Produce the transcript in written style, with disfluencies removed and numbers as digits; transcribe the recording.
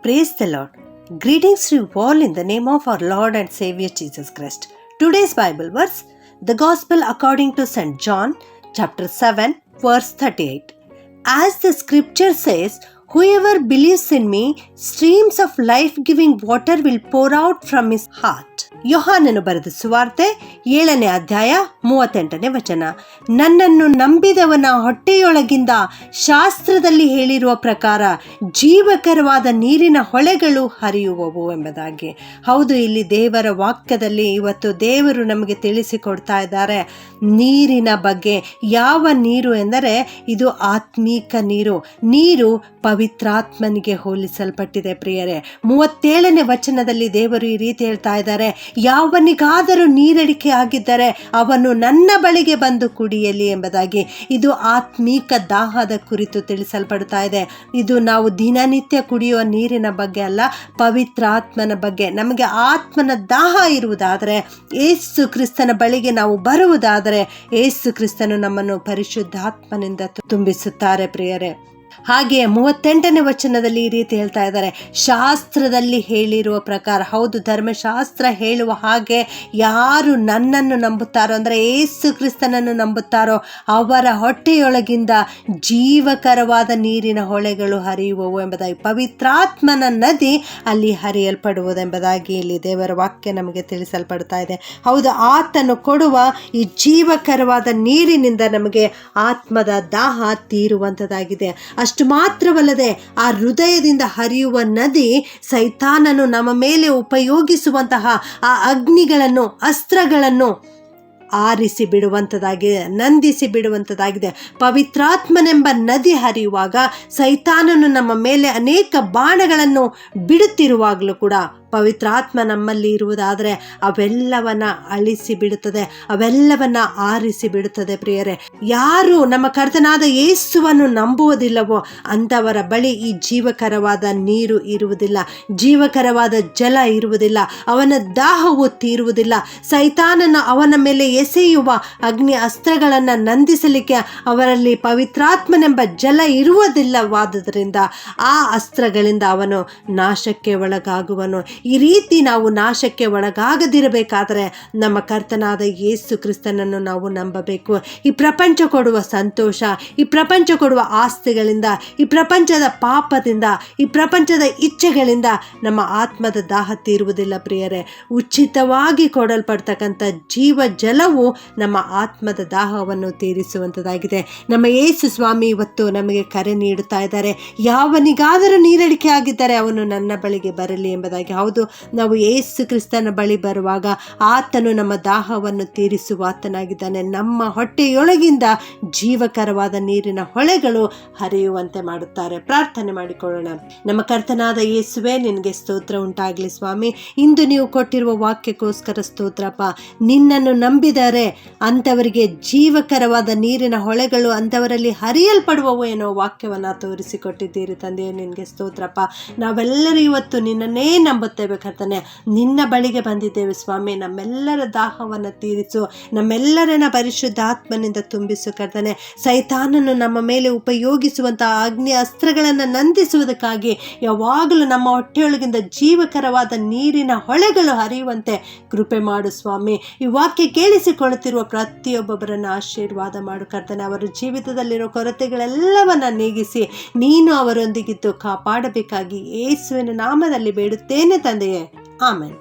Praise the Lord. Greetings to you all in the name of our Lord and Savior Jesus Christ. Today's Bible verse, the Gospel according to St. John, chapter 7, verse 38. As the scripture says, whoever believes in me, streams of life-giving water will pour out from his heart. ಯೋಹಾನನು ಬರೆದ ಸುವಾರ್ತೆ 7ನೇ ಅಧ್ಯಾಯ 38ನೇ ವಚನ. ನನ್ನನ್ನು ನಂಬಿದವನ ಹೊಟ್ಟೆಯೊಳಗಿಂದ ಶಾಸ್ತ್ರದಲ್ಲಿ ಹೇಳಿರುವ ಪ್ರಕಾರ ಜೀವಕರವಾದ ನೀರಿನ ಹೊಳೆಗಳು ಹರಿಯುವವು ಎಂಬುದಾಗಿ. ಹೌದು, ಇಲ್ಲಿ ದೇವರ ವಾಕ್ಯದಲ್ಲಿ ಇವತ್ತು ದೇವರು ನಮಗೆ ತಿಳಿಸಿಕೊಡ್ತಾ ಇದ್ದಾರೆ ನೀರಿನ ಬಗ್ಗೆ. ಯಾವ ನೀರು ಎಂದರೆ ಇದು ಆತ್ಮೀಕ ನೀರು. ನೀರು ಪವಿತ್ರಾತ್ಮನಿಗೆ ಹೋಲಿಸಲ್ಪಟ್ಟಿದೆ ಪ್ರಿಯರೇ. 37ನೇ ವಚನದಲ್ಲಿ ದೇವರು ಈ ರೀತಿ ಹೇಳ್ತಾ ಇದ್ದಾರೆ, ಯಾವನಿಗಾದರೂ ನೀರಡಿಕೆ ಆಗಿದ್ದರೆ ಅವನು ನನ್ನ ಬಳಿಗೆ ಬಂದು ಕುಡಿಯಲಿ ಎಂಬುದಾಗಿ. ಇದು ಆತ್ಮೀಕ ದಾಹದ ಕುರಿತು ತಿಳಿಸಲ್ಪಡ್ತಾ ಇದೆ. ಇದು ನಾವು ದಿನನಿತ್ಯ ಕುಡಿಯುವ ನೀರಿನ ಬಗ್ಗೆ ಅಲ್ಲ, ಪವಿತ್ರ ಆತ್ಮನ ಬಗ್ಗೆ. ನಮಗೆ ಆತ್ಮನ ದಾಹ ಇರುವುದಾದರೆ, ಯೇಸು ಕ್ರಿಸ್ತನ ಬಳಿಗೆ ನಾವು ಬರುವುದಾದರೆ, ಯೇಸು ಕ್ರಿಸ್ತನು ನಮ್ಮನ್ನು ಪರಿಶುದ್ಧಾತ್ಮನಿಂದ ತುಂಬಿಸುತ್ತಾರೆ ಪ್ರಿಯರೇ. ಹಾಗೆಯೇ 38ನೇ ವಚನದಲ್ಲಿ ಈ ರೀತಿ ಹೇಳ್ತಾ ಇದ್ದಾರೆ, ಶಾಸ್ತ್ರದಲ್ಲಿ ಹೇಳಿರುವ ಪ್ರಕಾರ. ಹೌದು, ಧರ್ಮಶಾಸ್ತ್ರ ಹೇಳುವ ಹಾಗೆ ಯಾರು ನನ್ನನ್ನು ನಂಬುತ್ತಾರೋ ಅಂದರೆ ಯೇಸು ಕ್ರಿಸ್ತನನ್ನು ನಂಬುತ್ತಾರೋ ಅವರ ಹೊಟ್ಟೆಯೊಳಗಿಂದ ಜೀವಕರವಾದ ನೀರಿನ ಹೊಳೆಗಳು ಹರಿಯುವವು ಎಂಬುದಾಗಿ. ಪವಿತ್ರಾತ್ಮನ ನದಿ ಅಲ್ಲಿ ಹರಿಯಲ್ಪಡುವುದೆಂಬುದಾಗಿ ಇಲ್ಲಿ ದೇವರ ವಾಕ್ಯ ನಮಗೆ ತಿಳಿಸಲ್ಪಡ್ತಾ ಇದೆ. ಹೌದು, ಆತನು ಕೊಡುವ ಈ ಜೀವಕರವಾದ ನೀರಿನಿಂದ ನಮಗೆ ಆತ್ಮದ ದಾಹ ತೀರುವಂಥದ್ದಾಗಿದೆ. ಅಷ್ಟು ಮಾತ್ರವಲ್ಲದೆ ಆ ಹೃದಯದಿಂದ ಹರಿಯುವ ನದಿ ಸೈತಾನನು ನಮ್ಮ ಮೇಲೆ ಉಪಯೋಗಿಸುವಂತಹ ಆ ಅಗ್ನಿಗಳನ್ನು, ಅಸ್ತ್ರಗಳನ್ನು ಆರಿಸಿ ಬಿಡುವಂಥದ್ದಾಗಿದೆ, ನಂದಿಸಿ ಬಿಡುವಂಥದ್ದಾಗಿದೆ. ಪವಿತ್ರಾತ್ಮನೆಂಬ ನದಿ ಹರಿಯುವಾಗ ಸೈತಾನನು ನಮ್ಮ ಮೇಲೆ ಅನೇಕ ಬಾಣಗಳನ್ನು ಬಿಡುತ್ತಿರುವಾಗಲೂ ಕೂಡ ಪವಿತ್ರಾತ್ಮ ನಮ್ಮಲ್ಲಿ ಇರುವುದಾದರೆ ಅವೆಲ್ಲವನ್ನ ಅಳಿಸಿ ಬಿಡುತ್ತದೆ, ಅವೆಲ್ಲವನ್ನ ಆರಿಸಿ ಬಿಡುತ್ತದೆ ಪ್ರಿಯರೇ. ಯಾರು ನಮ್ಮ ಕರ್ತನಾದ ಯೇಸುವನ್ನು ನಂಬುವುದಿಲ್ಲವೋ ಅಂಥವರ ಬಳಿ ಈ ಜೀವಕರವಾದ ನೀರು ಇರುವುದಿಲ್ಲ, ಜೀವಕರವಾದ ಜಲ ಇರುವುದಿಲ್ಲ, ಅವನ ದಾಹವು ತೀರುವುದಿಲ್ಲ. ಸೈತಾನನ ಅವನ ಮೇಲೆ ಎಸೆಯುವ ಅಗ್ನಿ ಅಸ್ತ್ರಗಳನ್ನು ನಂದಿಸಲಿಕ್ಕೆ ಅವರಲ್ಲಿ ಪವಿತ್ರಾತ್ಮನೆಂಬ ಜಲ ಇರುವುದಿಲ್ಲವಾದ್ದರಿಂದ ಆ ಅಸ್ತ್ರಗಳಿಂದ ಅವನು ನಾಶಕ್ಕೆ ಒಳಗಾಗುವನು. ಈ ರೀತಿ ನಾವು ನಾಶಕ್ಕೆ ಒಳಗಾಗದಿರಬೇಕಾದರೆ ನಮ್ಮ ಕರ್ತನಾದ ಯೇಸು ಕ್ರಿಸ್ತನನ್ನು ನಾವು ನಂಬಬೇಕು. ಈ ಪ್ರಪಂಚ ಕೊಡುವ ಸಂತೋಷ, ಈ ಪ್ರಪಂಚ ಕೊಡುವ ಆಸ್ತಿಗಳಿಂದ, ಈ ಪ್ರಪಂಚದ ಪಾಪದಿಂದ, ಈ ಪ್ರಪಂಚದ ಇಚ್ಛೆಗಳಿಂದ ನಮ್ಮ ಆತ್ಮದ ದಾಹ ತೀರುವುದಿಲ್ಲ ಪ್ರಿಯರೇ. ಉಚಿತವಾಗಿ ಕೊಡಲ್ಪಡ್ತಕ್ಕಂಥ ಜೀವ ಜಲವು ನಮ್ಮ ಆತ್ಮದ ದಾಹವನ್ನು ತೀರಿಸುವಂಥದ್ದಾಗಿದೆ. ನಮ್ಮ ಯೇಸು ಸ್ವಾಮಿ ಇವತ್ತು ನಮಗೆ ಕರೆ ನೀಡುತ್ತಾ ಇದ್ದಾರೆ, ಯಾವನಿಗಾದರೂ ನೀರಡಿಕೆ ಆಗಿದ್ದರೆ ಅವನು ನನ್ನ ಬಳಿಗೆ ಬರಲಿ ಎಂಬುದಾಗಿ. ಹೌದು, ನಾವು ಯೇಸು ಕ್ರಿಸ್ತನ ಬಳಿ ಬರುವಾಗ ಆತನು ನಮ್ಮ ದಾಹವನ್ನು ತೀರಿಸುವ ಆತನಾಗಿದ್ದಾನೆ. ನಮ್ಮ ಹೊಟ್ಟೆಯೊಳಗಿಂದ ಜೀವಕರವಾದ ನೀರಿನ ಹೊಳೆಗಳು ಹರಿಯುವಂತೆ ಮಾಡುತ್ತಾರೆ. ಪ್ರಾರ್ಥನೆ ಮಾಡಿಕೊಳ್ಳೋಣ. ನಮ್ಮ ಕರ್ತನಾದ ಯೇಸುವೆ, ನಿನಗೆ ಸ್ತೋತ್ರ ಉಂಟಾಗಲಿ ಸ್ವಾಮಿ. ಇಂದು ನೀವು ಕೊಟ್ಟಿರುವ ವಾಕ್ಯಕ್ಕೋಸ್ಕರ ಸ್ತೋತ್ರಪ್ಪ. ನಿನ್ನನ್ನು ನಂಬಿದರೆ ಅಂಥವರಿಗೆ ಜೀವಕರವಾದ ನೀರಿನ ಹೊಳೆಗಳು ಅಂಥವರಲ್ಲಿ ಹರಿಯಲ್ಪಡುವವು ಎನ್ನುವ ವಾಕ್ಯವನ್ನು ತೋರಿಸಿಕೊಟ್ಟಿದ್ದೀರಿ ತಂದೆಯೇ, ನಿನಗೆ ಸ್ತೋತ್ರಪ್ಪ. ನಾವೆಲ್ಲರೂ ಇವತ್ತು ನಿನ್ನನ್ನೇ ನಂಬುತ್ತೇವೆ ಕರ್ತನೆ, ನಿನ್ನ ಬಳಿಗೆ ಬಂದಿದ್ದೇವೆ ಸ್ವಾಮಿ. ನಮ್ಮೆಲ್ಲರ ದಾಹವನ್ನು ತೀರಿಸು, ನಮ್ಮೆಲ್ಲರನ್ನ ಪರಿಶುದ್ಧಾತ್ಮನಿಂದ ತುಂಬಿಸು ಕರ್ತನೆ. ಸೈತಾನನು ನಮ್ಮ ಮೇಲೆ ಉಪಯೋಗಿಸುವಂತಹ ಅಗ್ನಿ ಅಸ್ತ್ರಗಳನ್ನು ನಂದಿಸುವುದಕ್ಕಾಗಿ ಯಾವಾಗಲೂ ನಮ್ಮ ಹೊಟ್ಟೆಯೊಳಗಿಂದ ಜೀವಕರವಾದ ನೀರಿನ ಹೊಳೆಗಳು ಹರಿಯುವಂತೆ ಕೃಪೆ ಮಾಡು ಸ್ವಾಮಿ. ಈ ವಾಕ್ಯ ಕೇಳಿಸಿಕೊಳ್ಳುತ್ತಿರುವ ಪ್ರತಿಯೊಬ್ಬೊಬ್ಬರನ್ನು ಆಶೀರ್ವಾದ ಮಾಡು ಕರ್ತನೆ. ಅವರ ಜೀವಿತದಲ್ಲಿರೋ ಕೊರತೆಗಳೆಲ್ಲವನ್ನ ನೀಗಿಸಿ ನೀನು ಅವರೊಂದಿಗಿದ್ದು ಕಾಪಾಡಬೇಕಾಗಿ ಯೇಸುವಿನ ನಾಮದಲ್ಲಿ ಬೇಡುತ್ತೇನೆ ತಂದೆಯೇ. ಆಮೆನ್.